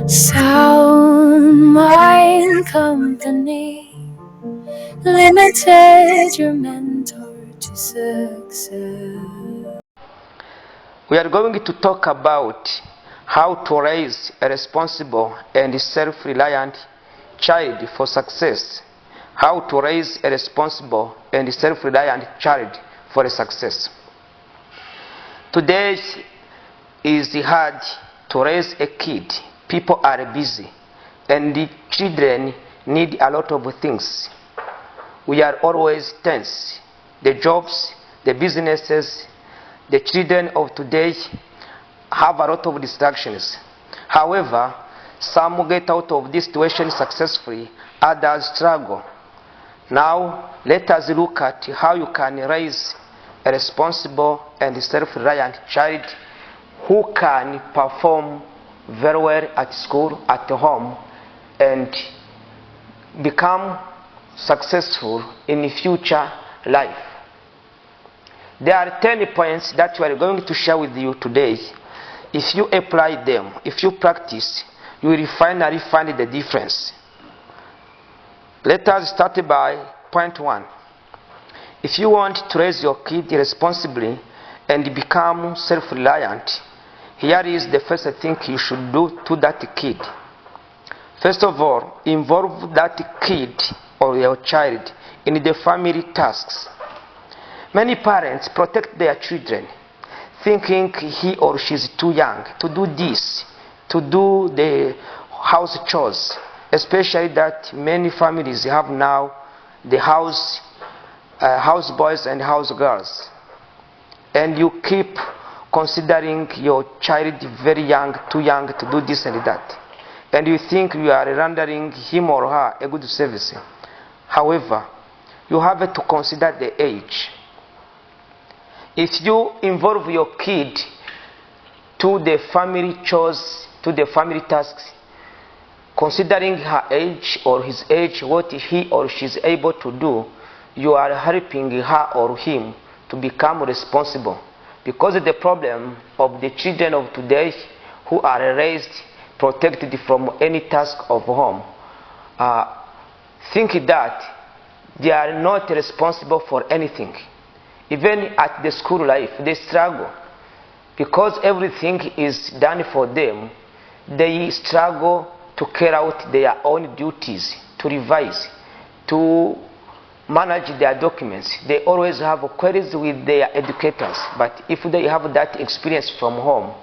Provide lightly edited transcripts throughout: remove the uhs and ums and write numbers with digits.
Sound mind company, limited your mentor to success. We are going to talk about how to raise a responsible and self-reliant child for success. How to raise a responsible and self-reliant child for success. Today is hard to raise a kid. People are busy and the children need a lot of things. We are always tense. The jobs, the businesses, the children of today have a lot of distractions. However, some get out of this situation successfully, others struggle. Now, let us look at how you can raise a responsible and self-reliant child who can perform very well at school, at home, and become successful in future life. There are 10 points that we are going to share with you today. If you apply them, if you practice, you will finally find the difference. Let us start by point 1. If you want to raise your kid responsibly and become self-reliant, here is the first thing you should do to that kid. First of all, involve that kid or your child in the family tasks. Many parents protect their children, thinking he or she is too young to do this, to do the house chores, especially that many families have now the house boys and house girls. And you keep considering your child very young, too young to do this and that. And you think you are rendering him or her a good service. However, you have to consider the age. If you involve your kid to the family chores, to the family tasks, considering her age or his age, what he or she is able to do, you are helping her or him to become responsible. Because the problem of the children of today who are raised protected from any task of home, think that they are not responsible for anything. Even at the school life, they struggle. Because everything is done for them, they struggle to carry out their own duties, to revise, to manage their documents. They always have queries with their educators. But if they have that experience from home,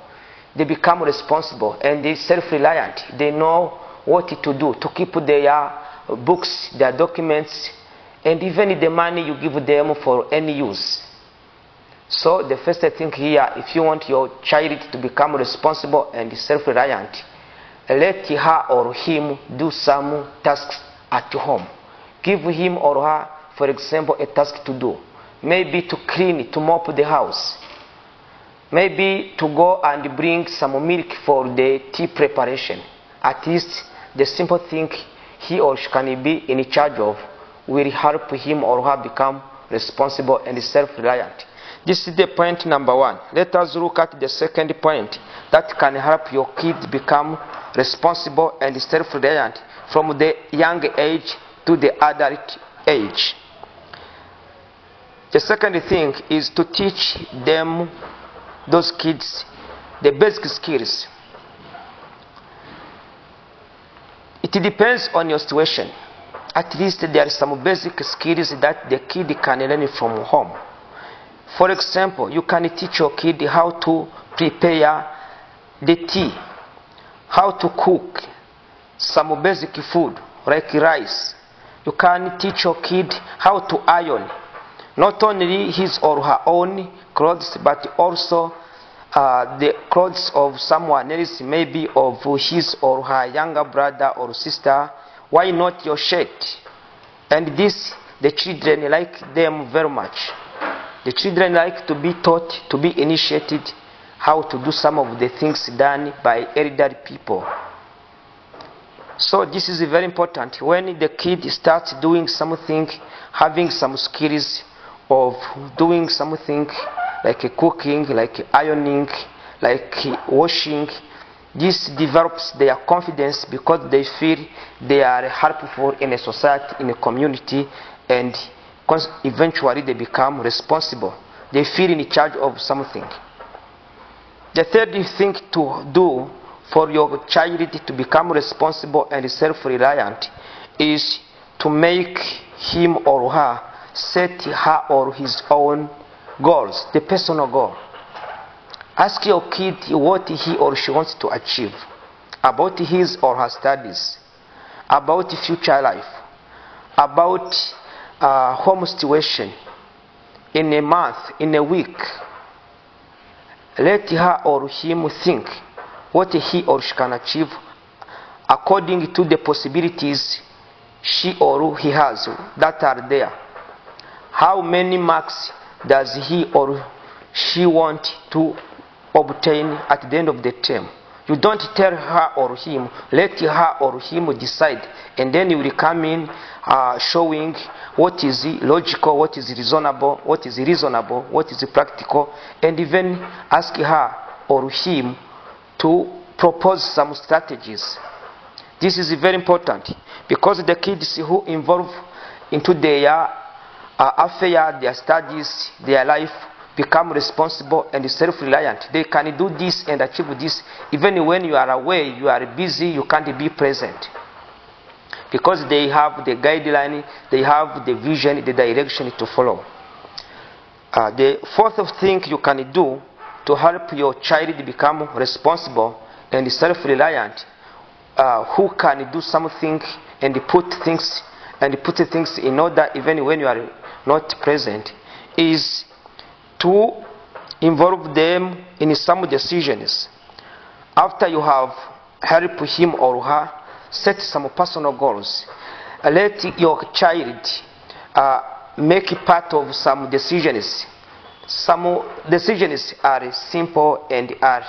they become responsible and they self-reliant. They know what to do to keep their books, their documents, and even the money you give them for any use. So the first thing here, if you want your child to become responsible and self-reliant, let her or him do some tasks at home. Give him or her, for example, a task to do. Maybe to clean, to mop the house. Maybe to go and bring some milk for the tea preparation. At least the simple thing he or she can be in charge of will help him or her become responsible and self-reliant. This is the point number 1. Let us look at the second point that can help your kid become responsible and self-reliant from the young age to the adult age. The second thing is to teach them, those kids, the basic skills. It depends on your situation. At least there are some basic skills that the kid can learn from home. For example, you can teach your kid how to prepare the tea, how to cook some basic food like rice. You can teach your kid how to iron, not only his or her own clothes, but also the clothes of someone else, maybe of his or her younger brother or sister. Why not your shirt? And this, the children like them very much. The children like to be taught, to be initiated how to do some of the things done by elderly people. So this is very important. When the kid starts doing something, having some skills of doing something like cooking, like ironing, like washing, This develops their confidence because they feel they are helpful in a society, in a community, and eventually they become responsible. They feel in charge of something. The third thing to do for your child to become responsible and self-reliant is to make him or her set her or his own goals, the personal goal. Ask your kid what he or she wants to achieve about his or her studies, about future life, about home situation, in a month, in a week. Let her or him think what he or she can achieve according to the possibilities she or he has that are there. How many marks does he or she want to obtain at the end of the term? You don't tell her or him, let her or him decide, and then you will come in showing what is logical, what is reasonable, what is practical, and even ask her or him to propose some strategies. This is very important because the kids who involve into their affair, their studies, their life, become responsible and self-reliant. They can do this and achieve this even when you are away, you are busy, you can't be present. Because they have the guideline, they have the vision, the direction to follow. The fourth thing you can do to help your child become responsible and self-reliant, who can do something and put things in order even when you are not present, is to involve them in some decisions. After you have helped him or her set some personal goals, let your child make part of some decisions. Some decisions are simple and are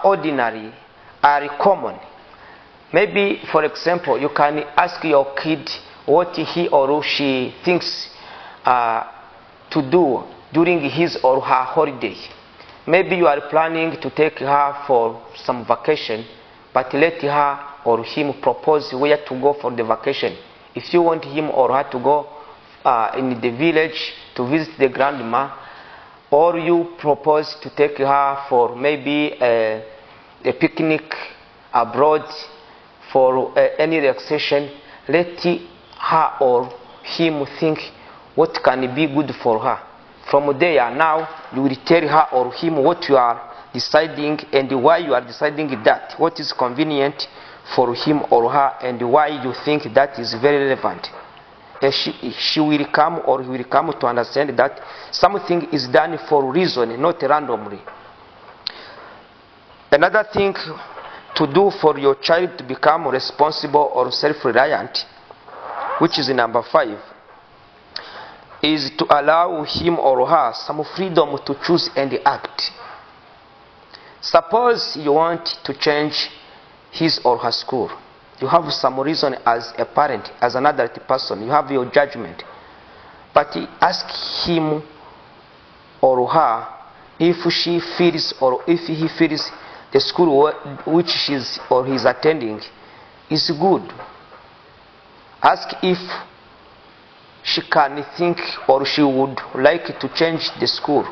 ordinary, are common. Maybe, for example, you can ask your kid what he or she thinks to do during his or her holiday. Maybe you are planning to take her for some vacation, but let her or him propose where to go for the vacation. If you want him or her to go in the village to visit the grandma, or you propose to take her for maybe a picnic abroad for any relaxation, let her or him think what can be good for her. From there, now you will tell her or him what you are deciding and why you are deciding that, what is convenient for him or her, and why you think that is very relevant. And she will come or he will come to understand that something is done for reason, not randomly. Another thing to do for your child to become responsible or self-reliant, which is number 5, is to allow him or her some freedom to choose and act. Suppose you want to change his or her school. You have some reason as a parent, as an adult person, you have your judgment. But ask him or her if she feels or if he feels the school which she's or he's attending is good. Ask if she can think or she would like to change the school.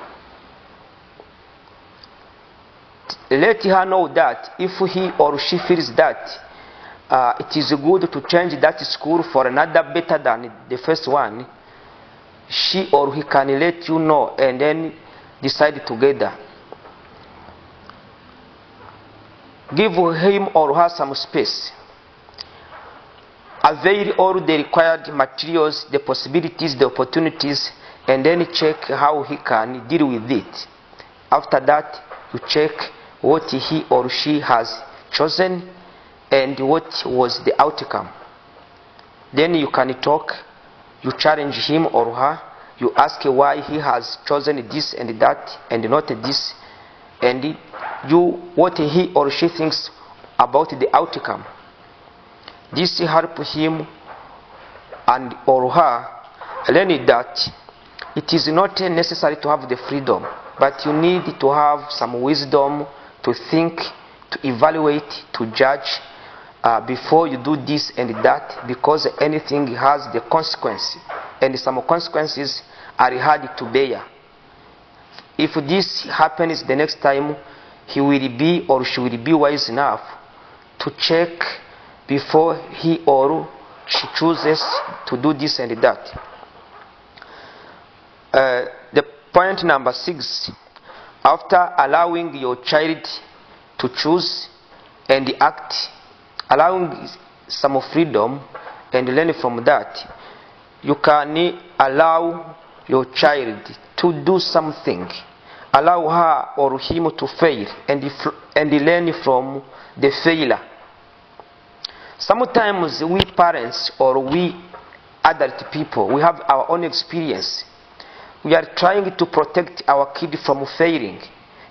Let her know that if he or she feels that it is good to change that school for another better than the first one, she or he can let you know and then decide together. Give him or her some space. Avail all the required materials, the possibilities, the opportunities, and then check how he can deal with it. After that, you check what he or she has chosen and what was the outcome. Then you can talk, you challenge him or her, you ask why he has chosen this and that and not this, and what he or she thinks about the outcome. This helps him and or her learn that it is not necessary to have the freedom, but you need to have some wisdom to think, to evaluate, to judge before you do this and that, because anything has the consequence, and some consequences are hard to bear. If this happens the next time, he will be or she will be wise enough to check before he or she chooses to do this and that. The point number 6, after allowing your child to choose and act, allowing some freedom and learn from that, you can allow your child to do something. Allow her or him to fail and learn from the failure. Sometimes we parents or we adult people, we have our own experience. We are trying to protect our kid from failing,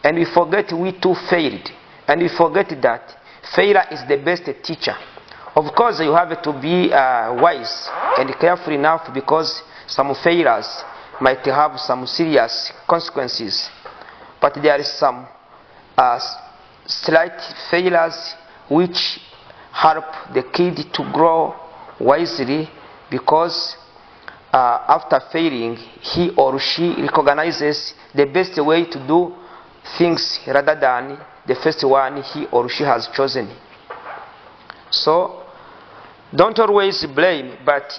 and we forget we too failed, and we forget that failure is the best teacher. Of course, you have to be wise and careful enough, because some failures might have some serious consequences. But there is some slight failures which help the kid to grow wisely, because after failing, he or she recognizes the best way to do things rather than the first one he or she has chosen. So, don't always blame, but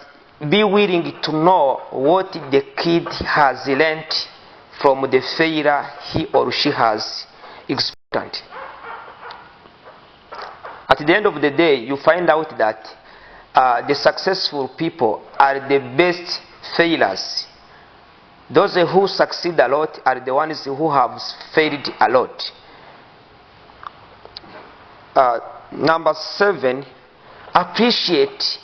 be willing to know what the kid has learned from the failure he or she has experienced. At the end of the day, you find out that the successful people are the best failures. Those who succeed a lot are the ones who have failed a lot. Number 7, appreciate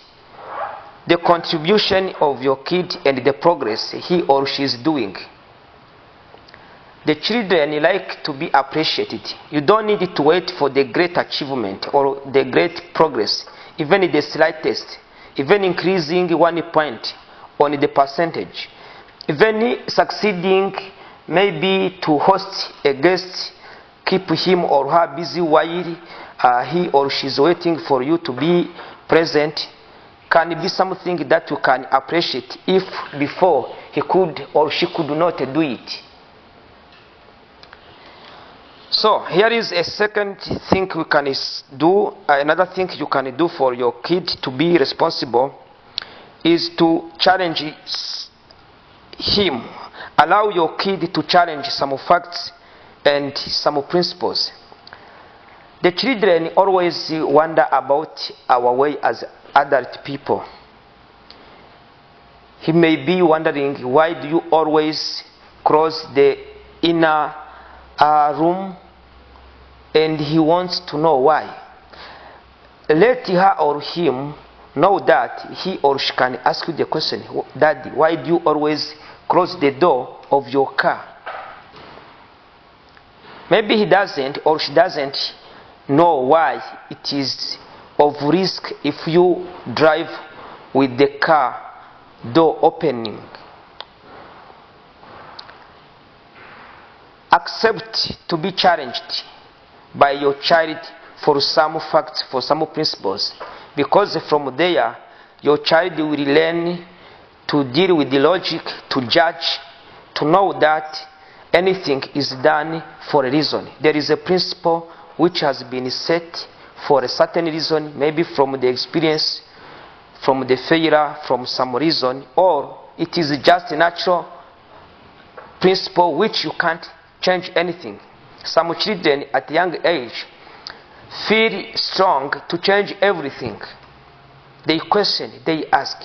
the contribution of your kid and the progress he or she is doing. The children like to be appreciated. You don't need to wait for the great achievement or the great progress, even the slightest, even increasing 1 point on the percentage, even succeeding maybe to host a guest, keep him or her busy while he or she is waiting for you to be present, can be something that you can appreciate if before he could or she could not do it. So here is a second thing we can do. Another thing you can do for your kid to be responsible is to challenge him. Allow your kid to challenge some facts and some principles. The children always wonder about our way as adult people. He may be wondering, why do you always close the inner room? And he wants to know why. Let her or him know that he or she can ask you the question, Daddy, why do you always close the door of your car? Maybe he doesn't or she doesn't know why it is of risk if you drive with the car door opening. Accept to be challenged by your child for some facts, for some principles, because from there your child will learn to deal with the logic, to judge, to know that anything is done for a reason. There is a principle which has been set for a certain reason, maybe from the experience, from the failure, from some reason, or it is just a natural principle which you can't change anything. Some children at a young age feel strong to change everything. They question, they ask.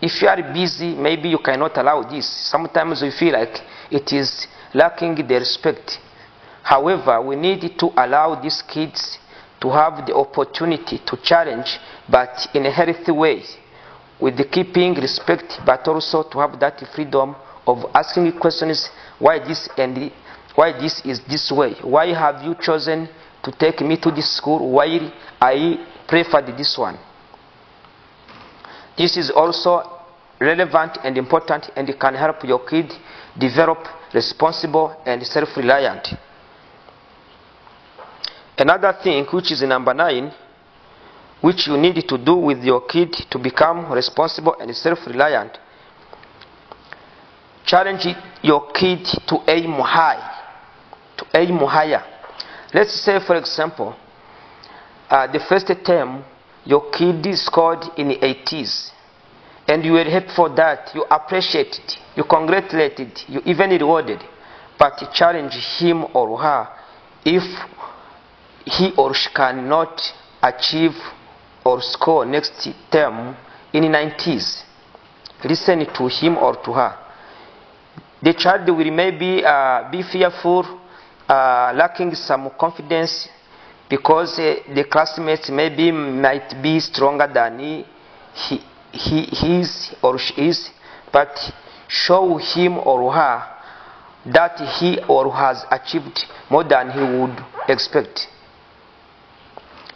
If you are busy, maybe you cannot allow this. Sometimes we feel like it is lacking the respect. However, we need to allow these kids to have the opportunity to challenge, but in a healthy way, with the keeping respect, but also to have that freedom of asking questions, why this and why this is this way? Why have you chosen to take me to this school while I preferred this one? This is also relevant and important, and it can help your kid develop responsible and self-reliant. Another thing, which is number 9, which you need to do with your kid to become responsible and self-reliant, challenge your kid to aim high, to aim higher. Let's say, for example, the first term your kid scored in the 80s, and you were happy for that, you appreciated, you congratulated, you even rewarded, but challenge him or her if he or she cannot achieve or score next term in the 90s. Listen to him or to her. The child will maybe be fearful, lacking some confidence, because the classmates maybe might be stronger than he is or she is, but show him or her that he or has achieved more than he would expect.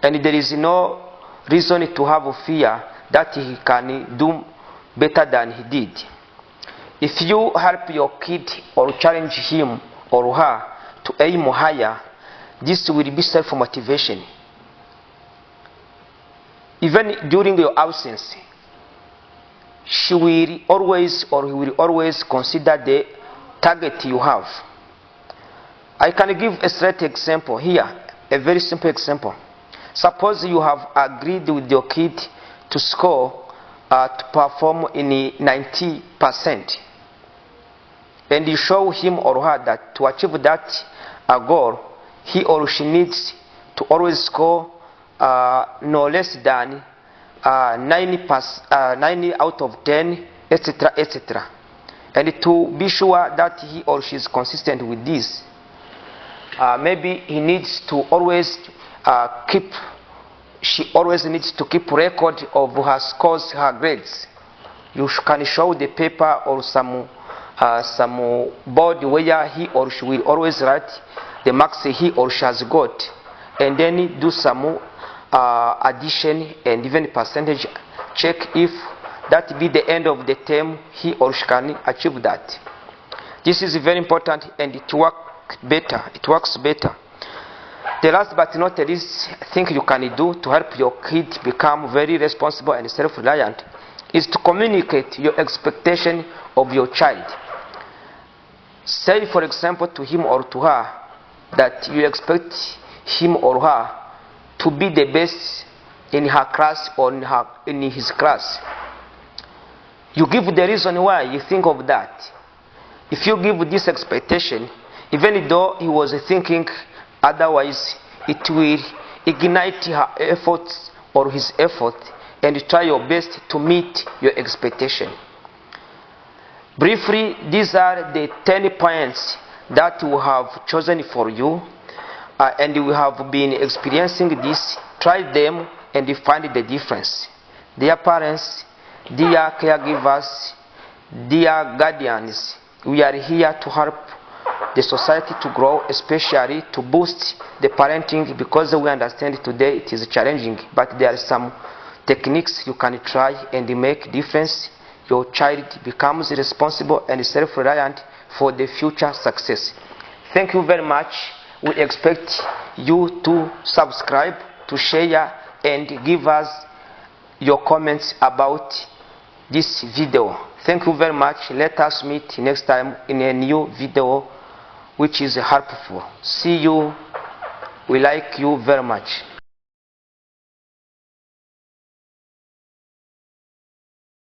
And there is no reason to have fear that he can do better than he did. If you help your kid or challenge him or her to aim higher, this will be self-motivation. Even during your absence, she will always or he will always consider the target you have. I can give a straight example here, a very simple example. Suppose you have agreed with your kid to score, to perform in 90%, and you show him or her that to achieve that goal, he or she needs to always score no less than 90 out of 10, etc., etc. And to be sure that he or she is consistent with this, maybe he needs to always she always needs to keep record of her scores, her grades. You can show the paper or some board where he or she will always write the marks he or she has got, and then do some addition and even percentage check if that be the end of the term he or she can achieve that. This is very important, and it works better. The last but not least thing you can do to help your kid become very responsible and self-reliant is to communicate your expectation of your child. Say, for example, to him or to her that you expect him or her to be the best in her class or in his class. You give the reason why you think of that. If you give this expectation, even though he was thinking otherwise, it will ignite her efforts or his effort, and try your best to meet your expectation. Briefly, these are the 10 points that we have chosen for you, and we have been experiencing this. Try them and find the difference. Dear parents, dear caregivers, dear guardians, we are here to help the society to grow, especially to boost the parenting, because we understand today it is challenging, but there are some techniques you can try and make difference. Your child becomes responsible and self-reliant for the future success. Thank you very much. We expect you to subscribe, to share, and give us your comments about this video. Thank you very much. Let us meet next time in a new video which is helpful. See you. We like you very much.